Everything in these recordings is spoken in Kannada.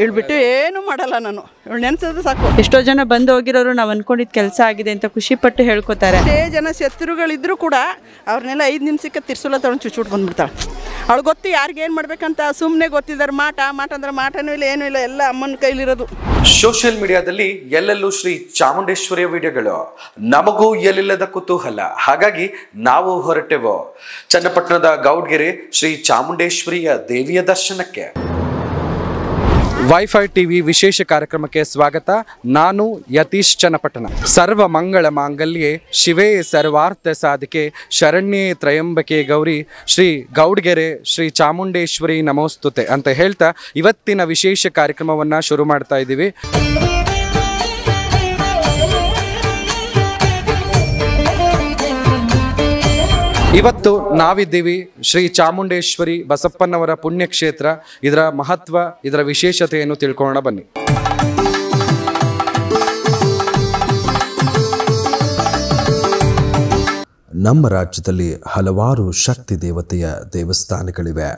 ಇವಳು ಬಿಟ್ಟು ಏನೂ ಮಾಡಲ್ಲ ನಾನು. ಇವಳು ನೆನೆಸಿದ್ರೆ ಸಾಕು. ಎಷ್ಟೋ ಜನ ಬಂದು ಹೋಗಿರೋರು ನಾವು ಅಂದ್ಕೊಂಡಿದ್ದು ಕೆಲಸ ಆಗಿದೆ ಅಂತ ಖುಷಿಪಟ್ಟು ಹೇಳ್ಕೊತಾರೆ. ಎಷ್ಟೇ ಜನ ಶತ್ರುಗಳಿದ್ರೂ ಕೂಡ ಅವ್ರನ್ನೆಲ್ಲ 5 ನಿಮಿಷಕ್ಕೆ ತಿರ್ಸುಲ ತಗೊಂಡು ಚುಚ್ಚಿಬಿಟ್ಟು ಬಂದ್ಬಿಡ್ತಾಳೆ. ಅವಳು ಗೊತ್ತು ಯಾರಿಗೇನು ಮಾಡ್ಬೇಕಂತ. ಸುಮ್ಮನೆ ಗೊತ್ತಿದ್ದಾರೆ. ಮಾಟ ಅಂದ್ರೆ ಮಾಟನೂ ಇಲ್ಲ, ಏನೂ ಇಲ್ಲ, ಎಲ್ಲ ಅಮ್ಮನ ಕೈಲಿರೋದು. ಸೋಷಿಯಲ್ ಮೀಡಿಯಾದಲ್ಲಿ ಎಲ್ಲೆಲ್ಲೂ ಶ್ರೀ ಚಾಮುಂಡೇಶ್ವರಿಯ ವಿಡಿಯೋಗಳು. ನಮಗೂ ಎಲ್ಲಿಲ್ಲದ ಕುತೂಹಲ, ಹಾಗಾಗಿ ನಾವು ಹೊರಟೆವು ಚನ್ನಪಟ್ಟಣದ ಗೌಡ್ಗೆರೆ ಶ್ರೀ ಚಾಮುಂಡೇಶ್ವರಿಯ ದೇವಿಯ ದರ್ಶನಕ್ಕೆ. ವೈಫೈ ಟಿವಿ ವಿಶೇಷ ಕಾರ್ಯಕ್ರಮಕ್ಕೆ ಸ್ವಾಗತ. ನಾನು ಯತೀಶ್ ಚನ್ನಪಟ್ಟಣ. ಸರ್ವ ಮಂಗಳ ಮಾಂಗಲ್ಯೆ ಶಿವೇ ಸರ್ವಾರ್ಥ ಸಾಧಿಕೆ ಶರಣ್ಯೇ ತ್ರಯಂಬಕೆ ಗೌರಿ ಶ್ರೀ ಗೌಡ್ಗೆರೆ ಶ್ರೀ ಚಾಮುಂಡೇಶ್ವರಿ ನಮೋಸ್ತುತೆ ಅಂತ ಹೇಳ್ತಾ ಇವತ್ತಿನ ವಿಶೇಷ ಕಾರ್ಯಕ್ರಮವನ್ನು ಶುರು ಮಾಡ್ತಾ ಇದ್ದೀವಿ. ಇವತ್ತು ನಾವಿದ್ದೀವಿ ಶ್ರೀ ಚಾಮುಂಡೇಶ್ವರಿ ಬಸಪ್ಪನವರ ಪುಣ್ಯಕ್ಷೇತ್ರ. ಇದರ ಮಹತ್ವ, ಇದರ ವಿಶೇಷತೆಯನ್ನು ತಿಳ್ಕೊಳ್ಳೋಣ ಬನ್ನಿ. ನಮ್ಮ ರಾಜ್ಯದಲ್ಲಿ ಹಲವಾರು ಶಕ್ತಿ ದೇವತೆಯ ದೇವಸ್ಥಾನಗಳಿವೆ.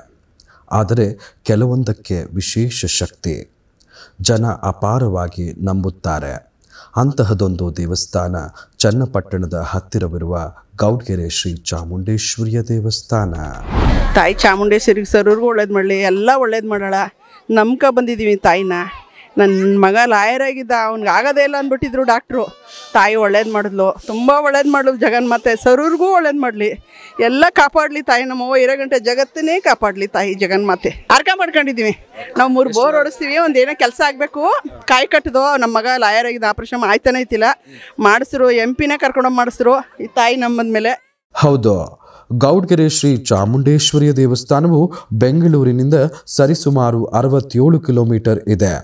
ಆದರೆ ಕೆಲವೊಂದಕ್ಕೆ ವಿಶೇಷ ಶಕ್ತಿ ಜನ ಅಪಾರವಾಗಿ ನಂಬುತ್ತಾರೆ. ಅಂತಹದೊಂದು ದೇವಸ್ಥಾನ ಚನ್ನಪಟ್ಟಣದ ಹತ್ತಿರವಿರುವ ಗೌಡ್ಗೆರೆ ಶ್ರೀ ಚಾಮುಂಡೇಶ್ವರಿಯ ದೇವಸ್ಥಾನ. ತಾಯಿ ಚಾಮುಂಡೇಶ್ವರಿಗೆ ಸರ್ವ್ರಿಗೂ ಒಳ್ಳೇದು ಮಾಡಲಿ, ಎಲ್ಲ ಒಳ್ಳೇದು ಮಾಡೋಣ. ನಂಬ್ಕ ಬಂದಿದ್ದೀವಿ ತಾಯಿನ. ನನ್ನ ಮಗ ಲಾಯರಾಗಿದ್ದ, ಅವ್ನಿಗೆ ಆಗೋದೇ ಇಲ್ಲ ಅಂದ್ಬಿಟ್ಟಿದ್ರು ಡಾಕ್ಟ್ರು. ತಾಯಿ ಒಳ್ಳೇದು ಮಾಡಿದ್ಲು, ತುಂಬ ಒಳ್ಳೇದು ಮಾಡಲು ಜಗನ್ಮಾತೆ. ಸರ್ವ್ರಿಗೂ ಒಳ್ಳೇದು ಮಾಡಲಿ, ಎಲ್ಲ ಕಾಪಾಡಲಿ ತಾಯಿ. ನಮ್ಮವ್ವ ಇರೋ ಗಂಟೆ ಜಗತ್ತನ್ನೇ ಕಾಪಾಡಲಿ ತಾಯಿ ಜಗನ್ಮಾತೆ. ಅರ್ಕ ಮಾಡ್ಕೊಂಡಿದ್ದೀವಿ ನಾವು. 3 ಬೋರ್ ಹೊಡಿಸ್ತೀವಿ. ಒಂದೇನೋ ಕೆಲಸ ಆಗಬೇಕು. ಕಾಯಿ ಕಟ್ಟಿದೋ ನಮ್ಮ ಮಗ ಲಾಯರಾಗಿದ್ದ, ಆಪ್ರೇಷನ್ ಆಯ್ತಾನೆ ಐತಿಲ್ಲ. ಮಾಡಿಸ್ರು, MP ಕರ್ಕೊಂಡೋಗಿ ಮಾಡಿಸ್ರು. ಈ ತಾಯಿ ನಂಬಂದ ಮೇಲೆ. ಹೌದು, ಗೌಡ್ಗೆರೆ ಶ್ರೀ ಚಾಮುಂಡೇಶ್ವರಿಯ ದೇವಸ್ಥಾನವು ಬೆಂಗಳೂರಿನಿಂದ ಸರಿಸುಮಾರು 67 ಕಿಲೋಮೀಟರ್ ಇದೆ.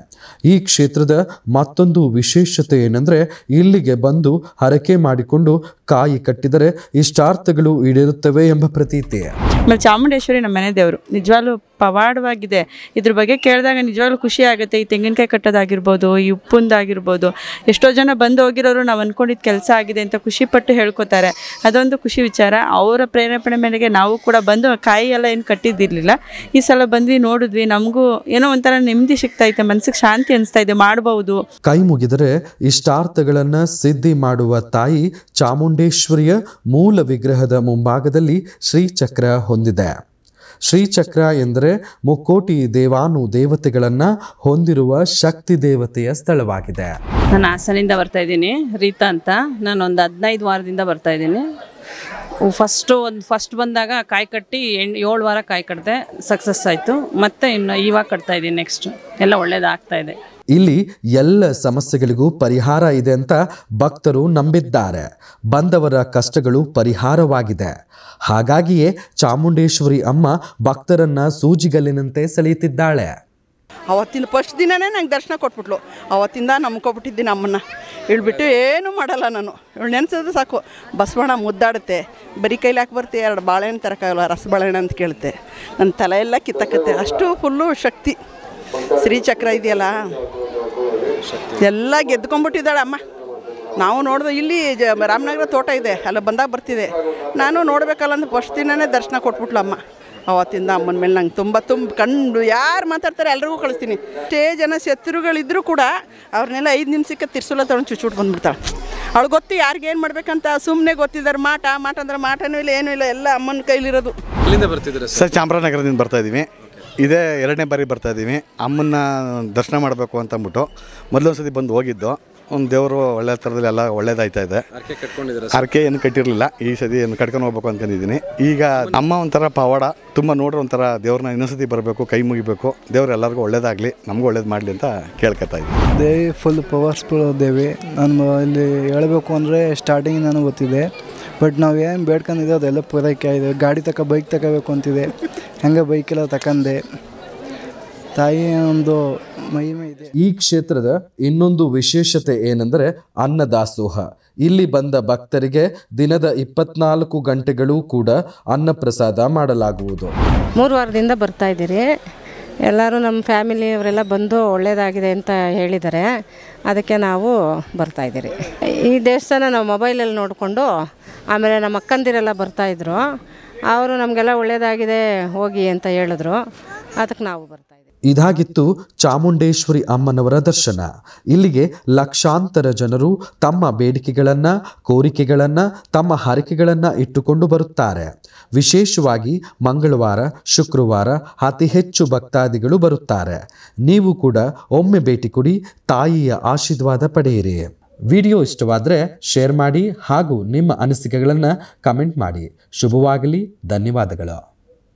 ಈ ಕ್ಷೇತ್ರದ ಮತ್ತೊಂದು ವಿಶೇಷತೆ ಏನಂದ್ರೆ, ಇಲ್ಲಿಗೆ ಬಂದು ಹರಕೆ ಮಾಡಿಕೊಂಡು ಕಾಯಿ ಕಟ್ಟಿದರೆ ಇಷ್ಟಾರ್ಥಗಳು ಈಡೇರುತ್ತವೆ ಎಂಬ ಪ್ರತೀತಿ. ಆಮೇಲೆ ಚಾಮುಂಡೇಶ್ವರಿ ನಮ್ಮ ಮನೆ ದೇವರು. ನಿಜವಾಗ್ಲೂ ಪವಾಡವಾಗಿದೆ. ಇದ್ರ ಬಗ್ಗೆ ಕೇಳಿದಾಗ ನಿಜವಾಗ್ಲೂ ಖುಷಿ ಆಗುತ್ತೆ. ಈ ತೆಂಗಿನಕಾಯಿ ಕಟ್ಟೋದಾಗಿರ್ಬೋದು, ಈ ಉಪ್ಪುಂದಾಗಿರ್ಬೋದು. ಎಷ್ಟೋ ಜನ ಬಂದು ಹೋಗಿರೋರು ನಾವು ಅಂದ್ಕೊಂಡಿದ್ದು ಕೆಲಸ ಆಗಿದೆ ಅಂತ ಖುಷಿಪಟ್ಟು ಹೇಳ್ಕೊತಾರೆ. ಅದೊಂದು ಖುಷಿ ವಿಚಾರ. ಅವರ ಪ್ರೇರೇಪಣೆ ಮೇಲೆಗೆ ನಾವು ಕೂಡ ಬಂದು ಕಾಯಿ ಎಲ್ಲ ಏನು ಕಟ್ಟಿದ್ದಿರಲಿಲ್ಲ. ಈ ಸಲ ಬಂದ್ವಿ, ನೋಡಿದ್ವಿ. ನಮಗೂ ಏನೋ ಒಂಥರ ನೆಮ್ಮದಿ ಸಿಗ್ತೈತೆ, ಮನಸ್ಸಿಗೆ ಶಾಂತಿ ಅನಿಸ್ತಾ ಇದೆ. ಮಾಡ್ಬೋದು. ಕೈ ಮುಗಿದರೆ ಇಷ್ಟಾರ್ಥಗಳನ್ನ ಸಿದ್ಧಿ ಮಾಡುವ ತಾಯಿ ಚಾಮುಂಡೇಶ್ವರಿಯ ಮೂಲ ವಿಗ್ರಹದ ಮುಂಭಾಗದಲ್ಲಿ ಶ್ರೀಚಕ್ರ ಹೊಂದಿದೆ. ಶ್ರೀಚಕ್ರ ಎಂದರೆ ಮುಕ್ಕೋಟಿ ದೇವಾನು ದೇವತೆಗಳನ್ನ ಹೊಂದಿರುವ ಶಕ್ತಿ ದೇವತೆಯ ಸ್ಥಳವಾಗಿದೆ. ನಾನು ಹಾಸನಿಂದ ಬರ್ತಾ ಇದ್ದೀನಿ, ರೀತಾ ಅಂತ. ನಾನು ಒಂದು 15 ವಾರದಿಂದ ಬರ್ತಾ ಇದ್ದೀನಿ. ಫಸ್ಟ್ ಬಂದಾಗ ಕಾಯಿ ಕಟ್ಟಿ 7 ವಾರ ಕಾಯಿ ಕಟ್ಟಿದೆ, ಸಕ್ಸಸ್ ಆಯಿತು. ಮತ್ತೆ ಇನ್ನು ಇವಾಗ ಕಟ್ತಾ ಇದ್ದೀನಿ. ನೆಕ್ಸ್ಟ್ ಎಲ್ಲ ಒಳ್ಳೇದಾಗ್ತಾ ಇದೆ. ಇಲ್ಲಿ ಎಲ್ಲ ಸಮಸ್ಯೆಗಳಿಗೂ ಪರಿಹಾರ ಇದೆ ಅಂತ ಭಕ್ತರು ನಂಬಿದ್ದಾರೆ. ಬಂದವರ ಕಷ್ಟಗಳು ಪರಿಹಾರವಾಗಿದೆ. ಹಾಗಾಗಿಯೇ ಚಾಮುಂಡೇಶ್ವರಿ ಅಮ್ಮ ಭಕ್ತರನ್ನ ಸೂಜಿಗಲ್ಲಿನಂತೆ ಸೆಳೆಯುತ್ತಿದ್ದಾಳೆ. ಅವತ್ತಿನ ಫಸ್ಟ್ ದಿನನೇ ನಂಗೆ ದರ್ಶನ ಕೊಟ್ಬಿಟ್ಲು. ಅವತ್ತಿಂದ ನಂಬ್ಕೊಬಿಟ್ಟಿದ್ದೀನಿ ಅಮ್ಮನ್ನ. ಇವಳು ಬಿಟ್ಟು ಏನೂ ಮಾಡಲ್ಲ ನಾನು. ಇವಳು ನೆನೆಸಿದ್ರೆ ಸಾಕು. ಬಸವಣ್ಣ ಮುದ್ದಾಡುತ್ತೆ. ಬರೀ ಕೈಲಿ ಹಾಕಿ ಬರ್ತೆ, 2 ಬಾಳೆಹಣ್ಣು ತರಕಾಗಲ್ಲ, ರಸ ಬಾಳೆಹಣ್ಣು ಅಂತ ಕೇಳುತ್ತೆ. ನನ್ನ ತಲೆ ಎಲ್ಲ ಕಿತ್ತಕತ್ತೆ. ಅಷ್ಟು ಫುಲ್ಲು ಶಕ್ತಿ. ಶ್ರೀಚಕ್ರ ಇದೆಯಲ್ಲ, ಎಲ್ಲ ಗೆದ್ಕೊಂಡ್ಬಿಟ್ಟಿದ್ದಾಳೆ ಅಮ್ಮ. ನಾವು ನೋಡಿದೆ. ಇಲ್ಲಿ ರಾಮನಗರ ತೋಟ ಇದೆ, ಅಲ್ಲ ಬಂದಾಗ ಬರ್ತಿದೆ. ನಾನು ನೋಡಬೇಕಲ್ಲ ಅಂತ ಫಸ್ಟ್ ದಿನನೇ ದರ್ಶನ ಕೊಟ್ಬಿಟ್ಲು ಅಮ್ಮ. ಅವತ್ತಿಂದ ಅಮ್ಮನ ಮೇಲೆ ನಂಗೆ ತುಂಬ ಕಂಡು ಯಾರು ಮಾತಾಡ್ತಾರೆ ಎಲ್ರಿಗೂ ಕಳಿಸ್ತೀನಿ. ಎಷ್ಟೇ ಜನ ಶತ್ರುಗಳಿದ್ರೂ ಕೂಡ ಅವ್ರನ್ನೆಲ್ಲ 5 ನಿಮಿಷಕ್ಕೆ ತಿರ್ಸುಲ ತಗೊಂಡು ಚುಚ್ಚಿಬಿಟ್ಟು ಬಂದ್ಬಿಡ್ತಾಳೆ. ಅವಳು ಗೊತ್ತು ಯಾರಿಗೇನು ಮಾಡ್ಬೇಕಂತ. ಸುಮ್ಮನೆ ಗೊತ್ತಿದ್ದಾರೆ. ಮಾಟ ಅಂದ್ರೆ ಮಾಟನೂ ಇಲ್ಲ, ಏನೂ ಇಲ್ಲ, ಎಲ್ಲ ಅಮ್ಮನ ಕೈಲಿರೋದು. ಎಲ್ಲಿಂದ ಬರ್ತಿದ್ದೀರಾ ಸರ್? ಚಾಮರಾಜನಗರದಿಂದ ಬರ್ತಾ ಇದ್ದೀವಿ. ಇದೇ 2ನೇ ಬಾರಿ ಬರ್ತಾ ಇದ್ದೀವಿ. ಅಮ್ಮನ್ನ ದರ್ಶನ ಮಾಡಬೇಕು ಅಂತಂದ್ಬಿಟ್ಟು ಮೊದಲೊಂದು ಸತಿ ಬಂದು ಹೋಗಿದ್ದು. ಒಂದು ದೇವರು ಒಳ್ಳೆ ಥರದಲ್ಲಿ ಎಲ್ಲ ಒಳ್ಳೇದಾಯ್ತಾ ಇದೆ. ಹರಕೆ ಏನು ಕಟ್ಟಿರಲಿಲ್ಲ. ಈ ಸತಿ ಏನು ಕಟ್ಕೊಂಡು ಹೋಗ್ಬೇಕು ಅಂದ್ಕೊಂಡಿದ್ದೀನಿ. ಈಗ ಅಮ್ಮ ಒಂಥರ ಪವಾಡ. ತುಂಬ ನೋಡ್ರೆ ಒಂಥರ ದೇವ್ರನ್ನ ಇನ್ನೊಂದ್ಸತಿ ಬರಬೇಕು, ಕೈ ಮುಗಿಬೇಕು. ದೇವ್ರು ಎಲ್ಲರಿಗೂ ಒಳ್ಳೇದಾಗಲಿ, ನಮಗೂ ಒಳ್ಳೇದು ಮಾಡಲಿ ಅಂತ ಕೇಳ್ಕೊತಾ ಇದ್ದೀನಿ. ದೇವಿ ಫುಲ್ ಪವರ್ಸ್ಫುಲ್ ದೇವಿ. ನಾನು ಇಲ್ಲಿ ಹೇಳಬೇಕು ಅಂದರೆ ಸ್ಟಾರ್ಟಿಂಗ್ ನನಗೆ ಗೊತ್ತಿದೆ. ಬಟ್ ನಾವು ಏನು ಬೇಡ್ಕೊಂಡಿದ್ದೆ ಅದೆಲ್ಲ ಪೂರೈಕೆ ಆಗಿದೆ. ಗಾಡಿ ಬೈಕ್ ತಗೋಬೇಕು ಅಂತಿದೆ. ಹಂಗೆ ಬೈಕೆಲ್ಲ ತಗೊಂಡೆ. ತಾಯಿಯ ಒಂದು ಮಹಿಮೆ ಇದೆ. ಈ ಕ್ಷೇತ್ರದ ಇನ್ನೊಂದು ವಿಶೇಷತೆ ಏನೆಂದರೆ ಅನ್ನದಾಸೋಹ. ಇಲ್ಲಿ ಬಂದ ಭಕ್ತರಿಗೆ ದಿನದ 24 ಗಂಟೆಗಳು ಕೂಡ ಅನ್ನಪ್ರಸಾದ ಮಾಡಲಾಗುವುದು. 3 ವಾರದಿಂದ ಬರ್ತಾ ಇದ್ದೀರಿ. ಎಲ್ಲರೂ ನಮ್ಮ ಫ್ಯಾಮಿಲಿಯವರೆಲ್ಲ ಬಂದು ಒಳ್ಳೆಯದಾಗಿದೆ ಅಂತ ಹೇಳಿದ್ದಾರೆ. ಅದಕ್ಕೆ ನಾವು ಬರ್ತಾಯಿದ್ದೀರಿ. ಈ ದೇವಸ್ಥಾನ ನಾವು ಮೊಬೈಲಲ್ಲಿ ನೋಡಿಕೊಂಡು, ಆಮೇಲೆ ನಮ್ಮ ಅಕ್ಕಂದಿರೆಲ್ಲ ಬರ್ತಾಯಿದ್ರು. ಅವರು ನಮಗೆಲ್ಲ ಒಳ್ಳೆಯದಾಗಿದೆ ಹೋಗಿ ಅಂತ ಹೇಳಿದ್ರು. ಅದಕ್ಕೆ ನಾವು ಬರ್ತಾಯಿದ್ದೀವಿ. ಇದಾಗಿತ್ತು ಚಾಮುಂಡೇಶ್ವರಿ ಅಮ್ಮನವರ ದರ್ಶನ. ಇಲ್ಲಿಗೆ ಲಕ್ಷಾಂತರ ಜನರು ತಮ್ಮ ಬೇಡಿಕೆಗಳನ್ನು, ಕೋರಿಕೆಗಳನ್ನು, ತಮ್ಮ ಹರಕೆಗಳನ್ನು ಇಟ್ಟುಕೊಂಡು ಬರುತ್ತಾರೆ. ವಿಶೇಷವಾಗಿ ಮಂಗಳವಾರ, ಶುಕ್ರವಾರ ಅತಿ ಹೆಚ್ಚು ಭಕ್ತಾದಿಗಳು ಬರುತ್ತಾರೆ. ನೀವು ಕೂಡ ಒಮ್ಮೆ ಭೇಟಿ ಕೊಡಿ, ತಾಯಿಯ ಆಶೀರ್ವಾದ ಪಡೆಯಿರಿ. ವಿಡಿಯೋ ಇಷ್ಟವಾದರೆ ಶೇರ್ ಮಾಡಿ ಹಾಗೂ ನಿಮ್ಮ ಅನಿಸಿಕೆಗಳನ್ನು ಕಮೆಂಟ್ ಮಾಡಿ. ಶುಭವಾಗಲಿ. ಧನ್ಯವಾದಗಳು.